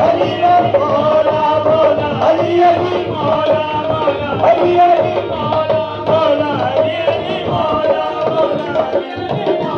हरि बोला बोला हरि हरि बोला बोला हरि हरि बोला बोला हरि हरि बोला बोला हरि हरि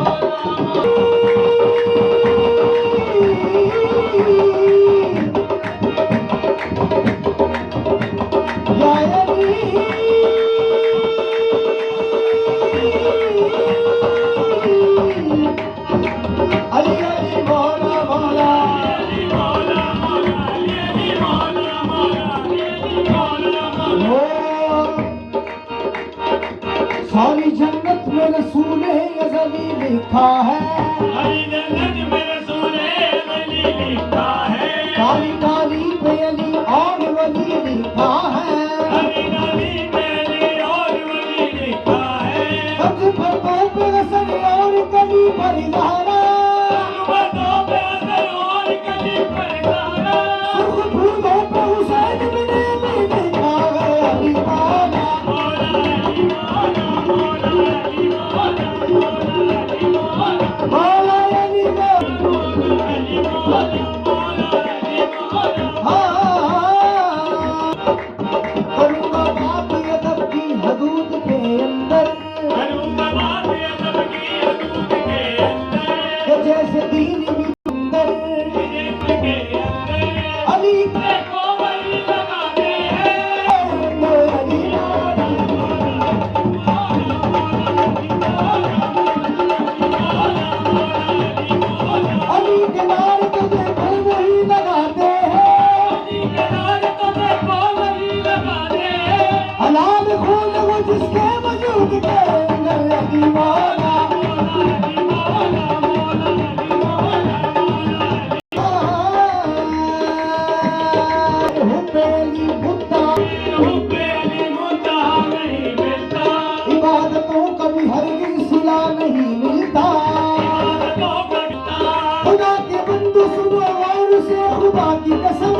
सारी जन्नत में रसूले अज़ली लिखा है, सारी जन्नत में रसूले अज़ली लिखा है, काली काली पे अली और वली लिखा है, काली काली पे अली और वली लिखा है, सब्ज़ फलों पे असर और कली पर इज़हारा, बातों पे असर और कली पर इज़हारा, सुर्ख़ फूलों पे हुसैन बिन अली लिखा है, अली मौला मौला अली मौला मौला अली मौला मौला अली मौला मौला अली मौला अली मौला मौला अली मौला। करूँगा बात अदब की हदूद के अंदर, करूँगा बात अदब की हदूद के अंदर, कि जैसे दीन भी सुंदर जिसके अंदर अली देखो वही लगाते हैं, अली अली के नार तो देखो वही लगाते हैं, अली के नार तो देखो वही लगाते हैं, हलाल खून वो जिसके वजूद के अंदर, अली मौला अली मौला मौला अली मौला मौला हुबेली बुद्धा हुब्बे अली मुद्दा नहीं मिलता, इबादतों का भी हरगिज़ सिला नहीं मिलता, तो बनता खुदा के बंदू सुनो और से खुदा की कसम